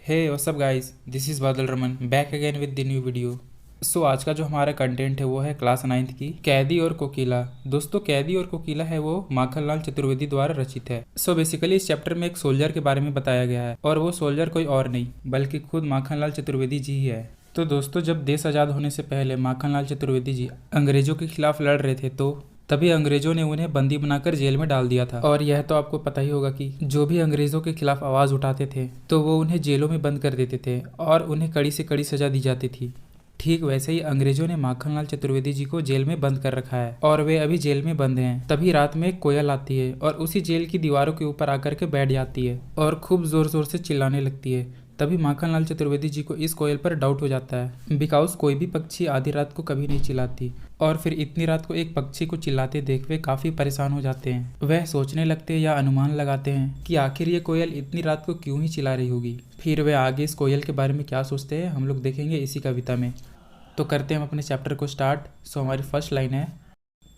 Hey what's up guys, this is Badal Raman back again with the new video. So आज का जो हमारा content है वो है क्लास 9th की कैदी और कोकिला। दोस्तों, कैदी और कोकिला है वो माखनलाल चतुर्वेदी द्वारा रचित है। सो बेसिकली इस चैप्टर में एक सोल्जर के बारे में बताया गया है और वो सोल्जर कोई और नहीं बल्कि खुद माखनलाल चतुर्वेदी जी ही है। तो दोस्तों, जब देश आज़ाद होने से पहले माखनलाल चतुर्वेदी जी अंग्रेजों के खिलाफ लड़ रहे थे तो तभी अंग्रेजों ने उन्हें बंदी बनाकर जेल में डाल दिया था। और यह तो आपको पता ही होगा कि जो भी अंग्रेजों के खिलाफ आवाज़ उठाते थे तो वो उन्हें जेलों में बंद कर देते थे और उन्हें कड़ी से कड़ी सजा दी जाती थी। ठीक वैसे ही अंग्रेजों ने माखनलाल चतुर्वेदी जी को जेल में बंद कर रखा है और वे अभी जेल में बंद हैं। तभी रात में एक कोयल आती है और उसी जेल की दीवारों के ऊपर आकर के बैठ जाती है और खूब जोर जोर से चिल्लाने लगती है। तभी माखनलाल चतुर्वेदी जी को इस कोयल पर डाउट हो जाता है, बिकॉज कोई भी पक्षी आधी रात को कभी नहीं चिल्लाती और फिर इतनी रात को एक पक्षी को चिल्लाते देख वे काफ़ी परेशान हो जाते हैं। वह सोचने लगते हैं या अनुमान लगाते हैं कि आखिर ये कोयल इतनी रात को क्यों ही चिल्ला रही होगी। फिर वे आगे इस कोयल के बारे में क्या सोचते हैं हम लोग देखेंगे इसी कविता में। तो करते हैं हम अपने चैप्टर को स्टार्ट। सो हमारी फर्स्ट लाइन है,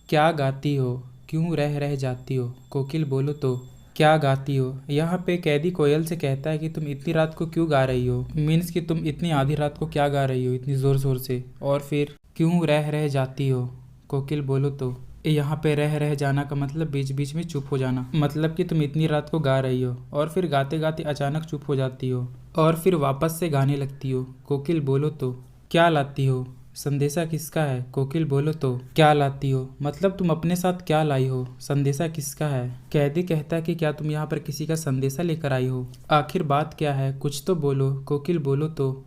क्या गाती हो क्यों रह रह जाती हो, कोकिल बोलो तो क्या गाती हो। यहाँ पे कैदी कोयल से कहता है कि तुम इतनी रात को क्यों गा रही हो, मीन्स कि तुम इतनी आधी रात को क्या गा रही हो इतनी ज़ोर ज़ोर से। और फिर क्यों रह रह जाती हो, कोकिल बोलो तो। यहाँ पे रह रह जाना का मतलब बीच बीच में चुप हो जाना, मतलब कि तुम इतनी रात को गा रही हो और फिर गाते गाते अचानक चुप हो जाती हो और फिर वापस से गाने लगती हो, कोकिल बोलो तो। क्या लाती हो, संदेशा किसका है, कोकिल बोलो तो। क्या लाती हो मतलब तुम अपने साथ क्या लाई हो, संदेशा किसका है। कैदी कहता है कि क्या तुम यहाँ पर किसी का संदेशा लेकर आई हो, आखिर बात क्या है कुछ तो बोलो, कोकिल बोलो तो।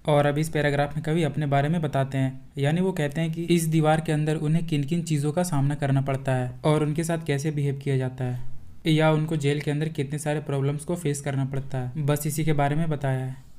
और अब इस पैराग्राफ में कवि अपने बारे में बताते हैं, यानी वो कहते हैं कि इस दीवार के अंदर उन्हें किन किन चीज़ों का सामना करना पड़ता है और उनके साथ कैसे बिहेव किया जाता है या उनको जेल के अंदर कितने सारे प्रॉब्लम्स को फेस करना पड़ता है, बस इसी के बारे में बताया है।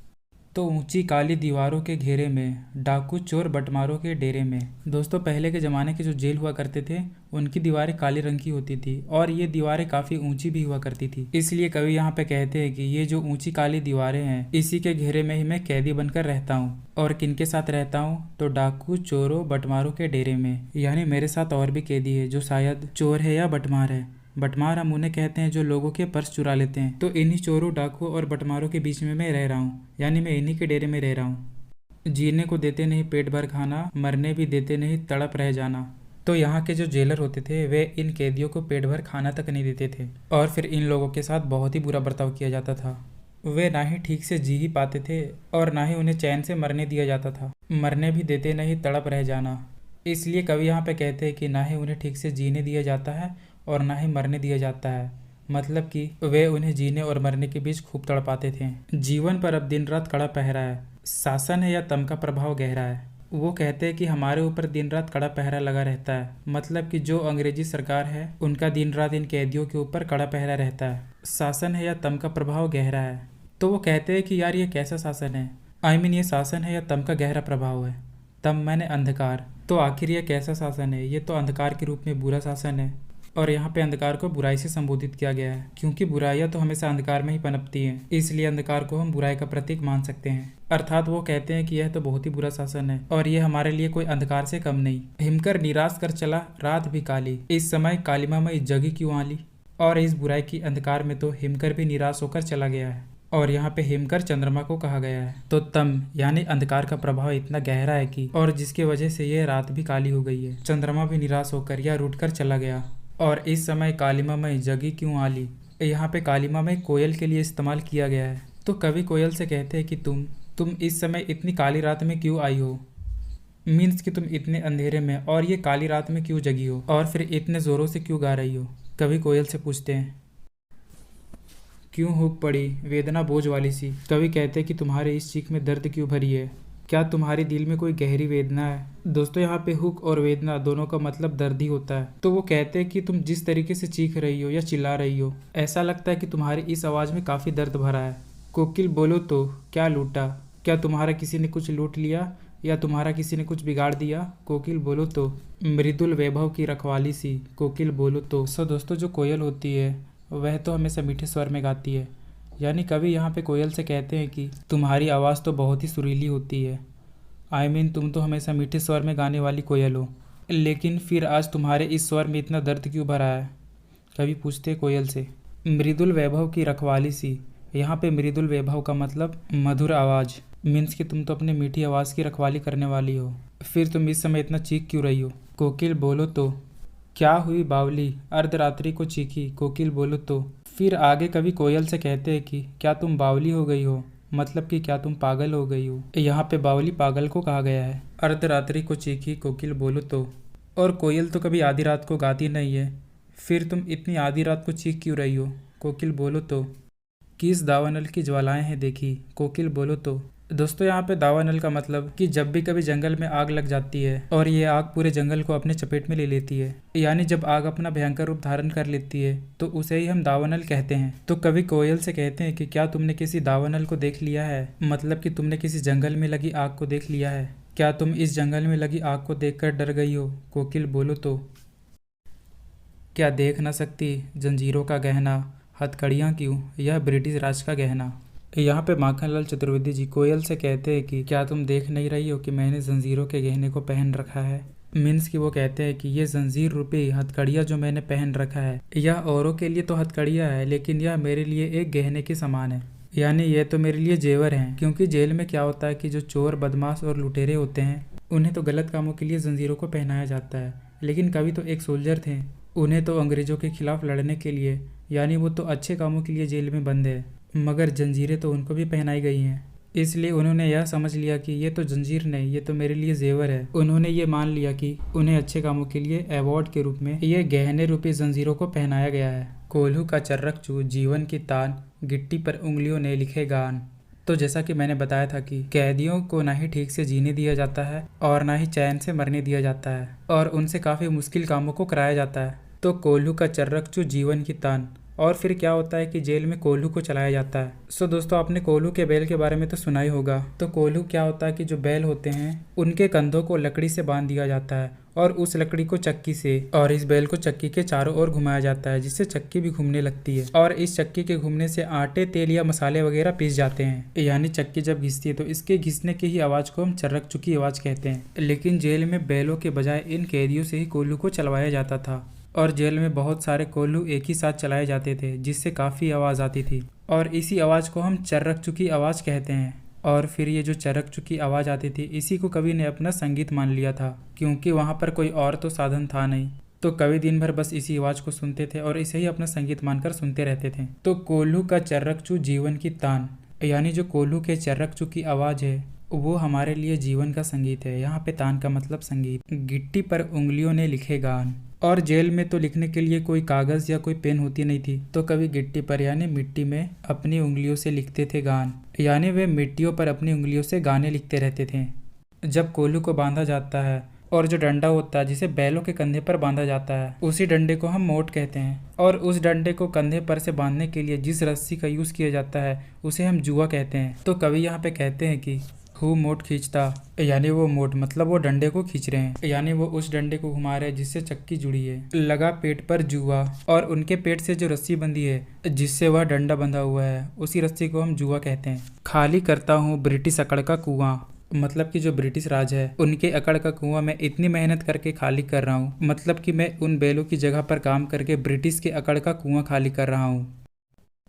तो ऊंची काली दीवारों के घेरे में डाकू चोर बटमारों के डेरे में। दोस्तों, पहले के ज़माने के जो जेल हुआ करते थे उनकी दीवारें काले रंग की होती थी और ये दीवारें काफ़ी ऊंची भी हुआ करती थी। इसलिए कवि यहाँ पे कहते हैं कि ये जो ऊंची काली दीवारें हैं इसी के घेरे में ही मैं कैदी बनकर रहता हूँ। और किनके साथ रहता हूँ, तो डाकू चोरों बटमारों के डेरे में, यानी मेरे साथ और भी कैदी है जो शायद चोर है या बटमार है। बटमार हम उन्हें कहते हैं जो लोगों के पर्स चुरा लेते हैं। तो इन्हीं चोरों डाकुओं और बटमारों के बीच में मैं रह रहा हूँ, यानी मैं इन्हीं के डेरे में रह रहा हूँ। जीने को देते नहीं पेट भर खाना, मरने भी देते नहीं तड़प रह जाना। तो यहाँ के जो जेलर होते थे वे इन कैदियों को पेट भर खाना तक नहीं देते थे और फिर इन लोगों के साथ बहुत ही बुरा बर्ताव किया जाता था। वे ना ही ठीक से जी ही पाते थे और ना ही उन्हें चैन से मरने दिया जाता था, मरने भी देते नहीं तड़प रह जाना। इसलिए कवि यहाँ पे कहते हैं कि ना ही उन्हें ठीक से जीने दिया जाता है और ना ही मरने दिया जाता है, मतलब कि वे उन्हें जीने और मरने के बीच खूब तड़पाते थे। जीवन पर अब दिन रात कड़ा पहरा है, शासन है या तम का प्रभाव गहरा है। वो कहते हैं कि हमारे ऊपर दिन रात कड़ा पहरा लगा रहता है, मतलब कि जो अंग्रेजी सरकार है उनका दिन रात इन कैदियों के ऊपर कड़ा पहरा रहता है। शासन है या तम का प्रभाव गहरा है। तो वो कहते हैं कि यार ये कैसा शासन है, आई मीन ये शासन है या तम का गहरा प्रभाव है। तम मैंने अंधकार, तो आखिर यह कैसा शासन है, ये तो अंधकार के रूप में बुरा शासन है। और यहाँ पे अंधकार को बुराई से संबोधित किया गया है, क्योंकि बुराइयाँ तो हमेशा अंधकार में ही पनपती हैं, इसलिए अंधकार को हम बुराई का प्रतीक मान सकते हैं। अर्थात वो कहते हैं कि यह तो बहुत ही बुरा शासन है और यह हमारे लिए कोई अंधकार से कम नहीं। हिमकर निराश कर चला रात भी काली, इस समय कालिमा में जगी क्यों आली। और इस बुराई की अंधकार में तो हिमकर भी निराश होकर चला गया है और यहाँ पे हिमकर चंद्रमा को कहा गया है। तो तम यानी अंधकार का प्रभाव इतना गहरा है कि और जिसकी वजह से ये रात भी काली हो गई है, चंद्रमा भी निराश होकर या रूठ कर चला गया। और इस समय कालिमा में जगी क्यों आली, यहाँ पे कालिमा में कोयल के लिए इस्तेमाल किया गया है। तो कवि कोयल से कहते हैं कि तुम इस समय इतनी काली रात में क्यों आई हो, मीन्स कि तुम इतने अंधेरे में और ये काली रात में क्यों जगी हो और फिर इतने ज़ोरों से क्यों गा रही हो। कवि कोयल से पूछते हैं क्यों हुक पड़ी वेदना बोझ वाली सी। कवि कहते हैं कि तुम्हारे इस चीख में दर्द क्यों भरी है, क्या तुम्हारे दिल में कोई गहरी वेदना है। दोस्तों, यहाँ पे हुक और वेदना दोनों का मतलब दर्द ही होता है। तो वो कहते हैं कि तुम जिस तरीके से चीख रही हो या चिल्ला रही हो ऐसा लगता है कि तुम्हारी इस आवाज़ में काफ़ी दर्द भरा है। कोकिल बोलो तो क्या लूटा, क्या तुम्हारा किसी ने कुछ लूट लिया या तुम्हारा किसी ने कुछ बिगाड़ दिया, कोकिल बोलो तो। मृदुल वैभव की रखवाली सी, कोकिल बोलो तो। सो दोस्तों, जो कोयल होती है वह तो हमेशा मीठे स्वर में गाती है, यानी कवि यहाँ पे कोयल से कहते हैं कि तुम्हारी आवाज़ तो बहुत ही सुरीली होती है, आई मीन तुम तो हमेशा मीठे स्वर में गाने वाली कोयल हो, लेकिन फिर आज तुम्हारे इस स्वर में इतना दर्द क्यों भरा है। कवि पूछते कोयल से। मृदुल वैभव की रखवाली सी, यहाँ पे मृदुल वैभव का मतलब मधुर आवाज़, मीन्स कि तुम तो अपनी मीठी आवाज़ की रखवाली करने वाली हो। फिर तुम इस समय इतना चीख क्यों रही हो? कोकिल बोलो तो। क्या हुई बावली, अर्धरात्रि को चीखी? कोकिल बोलो तो। फिर आगे कवि कोयल से कहते हैं कि क्या तुम बावली हो गई हो, मतलब कि क्या तुम पागल हो गई हो। यहाँ पे बावली पागल को कहा गया है। अर्धरात्रि को चीखी, कोकिल बोलो तो। और कोयल तो कभी आधी रात को गाती नहीं है, फिर तुम इतनी आधी रात को चीख क्यों रही हो? कोकिल बोलो तो। किस दावानल की ज्वालाएं हैं देखी? कोकिल बोलो तो। दोस्तों यहाँ पे दावानल का मतलब कि जब भी कभी जंगल में आग लग जाती है और ये आग पूरे जंगल को अपने चपेट में ले लेती है, यानी जब आग अपना भयंकर रूप धारण कर लेती है तो उसे ही हम दावानल कहते हैं। तो कवि कोयल से कहते हैं कि क्या तुमने किसी दावानल को देख लिया है, मतलब कि तुमने किसी जंगल में लगी आग को देख लिया है। क्या तुम इस जंगल में लगी आग को देखकर डर गई हो? कोकिल बोलो तो। क्या देख न सकती जंजीरों का गहना, हथकड़ियाँ क्यों, यह ब्रिटिश राज का गहना। यहाँ पे माखनलाल चतुर्वेदी जी कोयल से कहते हैं कि क्या तुम देख नहीं रही हो कि मैंने जंजीरों के गहने को पहन रखा है। मीन्स कि वो कहते हैं कि ये जंजीर रूपी हथकड़ियाँ जो मैंने पहन रखा है, यह औरों के लिए तो हथकड़ियाँ है, लेकिन यह मेरे लिए एक गहने के समान है, यानी ये तो मेरे लिए जेवर हैं। क्योंकि जेल में क्या होता है कि जो चोर, बदमाश और लुटेरे होते हैं उन्हें तो गलत कामों के लिए जंजीरों को पहनाया जाता है, लेकिन कवि तो एक सोल्जर थे, उन्हें तो अंग्रेजों के खिलाफ लड़ने के लिए, यानी वो तो अच्छे कामों के लिए जेल में बंद है, मगर जंजीरें तो उनको भी पहनाई गई हैं। इसलिए उन्होंने यह समझ लिया कि ये तो जंजीर नहीं, ये तो मेरे लिए जेवर है। उन्होंने ये मान लिया कि उन्हें अच्छे कामों के लिए अवार्ड के रूप में ये गहने रूपी जंजीरों को पहनाया गया है। कोल्हू का चर्रक चू जीवन की तान, गिट्टी पर उंगलियों ने लिखे गान। तो जैसा कि मैंने बताया था कि कैदियों को ना ही ठीक से जीने दिया जाता है और ना ही चैन से मरने दिया जाता है, और उनसे काफ़ी मुश्किल कामों को कराया जाता है। तो कोल्हू का चर्रक चू जीवन की तान, और फिर क्या होता है कि जेल में कोल्हू को चलाया जाता है। सो दोस्तों, आपने कोल्हू के बैल के बारे में तो सुना ही होगा। तो कोल्हू क्या होता है कि जो बैल होते हैं उनके कंधों को लकड़ी से बांध दिया जाता है और उस लकड़ी को चक्की से, और इस बैल को चक्की के चारों ओर घुमाया जाता है, जिससे चक्की भी घूमने लगती है, और इस चक्की के घूमने से आटे, तेल या मसाले वगैरह पीस जाते हैं। यानी चक्की जब घिसती है तो इसके घिसने की ही आवाज़ को हम चर्रक चुकी आवाज़ कहते हैं। लेकिन जेल में बैलों के बजाय इन कैदियों से ही कोल्हू को चलवाया जाता था, और जेल में बहुत सारे कोल्हू एक ही साथ चलाए जाते थे, जिससे काफ़ी आवाज़ आती थी, और इसी आवाज़ को हम चर्रक चुकी आवाज़ कहते हैं। और फिर ये जो चर्रक चुकी आवाज़ आती थी, इसी को कवि ने अपना संगीत मान लिया था, क्योंकि वहाँ पर कोई और तो साधन था नहीं। तो कवि दिन भर बस इसी आवाज़ को सुनते थे और इसे ही अपना संगीत मानकर सुनते रहते थे। तो कोल्हू का चर्रक चू जीवन की तान, यानी जो कोल्हू के चर्रक चू की आवाज़ है वो हमारे लिए जीवन का संगीत है। यहाँ पे तान का मतलब संगीत। गिट्टी पर उंगलियों ने लिखे गान, और जेल में तो लिखने के लिए कोई कागज़ या कोई पेन होती नहीं थी, तो कभी गिट्टी पर यानी मिट्टी में अपनी उंगलियों से लिखते थे गान, यानी वे मिट्टियों पर अपनी उंगलियों से गाने लिखते रहते थे। जब कोल्हू को बांधा जाता है और जो डंडा होता है जिसे बैलों के कंधे पर बांधा जाता है, उसी डंडे को हम मोट कहते हैं, और उस डंडे को कंधे पर से बांधने के लिए जिस रस्सी का यूज़ किया जाता है उसे हम जुआ कहते हैं। तो कवि यहाँ पे कहते हैं कि हु मोट खींचता, यानी वो मोट मतलब वो डंडे को खींच रहे हैं, यानी वो उस डंडे को घुमा रहे हैं जिससे चक्की जुड़ी है। लगा पेट पर जुआ, और उनके पेट से जो रस्सी बंधी है जिससे वह डंडा बंधा हुआ है, उसी रस्सी को हम जुआ कहते हैं। खाली करता हूँ ब्रिटिश अकड़ का कुआं, मतलब कि जो ब्रिटिश राज है उनके अकड़ का कुआं मैं इतनी मेहनत करके खाली कर रहा हूँ, मतलब कि मैं उन बैलों की जगह पर काम करके ब्रिटिश के अकड़ का कुआं खाली कर रहा हूँ।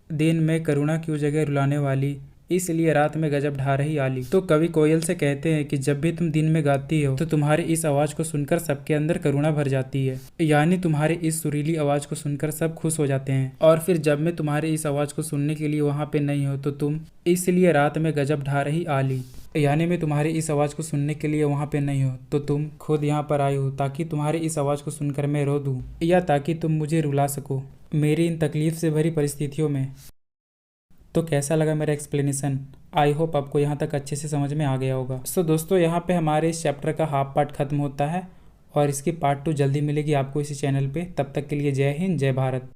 दिन में करुणा क्यों जगह रुलाने वाली, इसलिए रात में गजब ढा रही आली। तो कवि कोयल से कहते हैं कि जब भी तुम दिन में गाती हो तो तुम्हारी इस आवाज़ को सुनकर सबके अंदर करुणा भर जाती है, यानी तुम्हारी इस सुरीली आवाज़ को सुनकर सब खुश हो जाते हैं। और फिर जब मैं तुम्हारी इस आवाज़ को सुनने के लिए वहाँ पे नहीं हो तो तुम, इसलिए रात में गजब ढा रही आली, यानी मैं तुम्हारी इस आवाज़ को सुनने के लिए वहाँ पे नहीं हो तो तुम खुद यहाँ पर आई हो ताकि तुम्हारी इस आवाज़ को सुनकर मैं रो दूँ, या ताकि तुम मुझे रुला सको मेरी इन तकलीफ़ से भरी परिस्थितियों में। तो कैसा लगा मेरा एक्सप्लेनेशन? आई होप आपको यहाँ तक अच्छे से समझ में आ गया होगा। सो दोस्तों, यहाँ पे हमारे इस चैप्टर का हाफ पार्ट खत्म होता है और इसकी पार्ट 2 जल्दी मिलेगी आपको इसी चैनल पे। तब तक के लिए जय हिंद, जय भारत।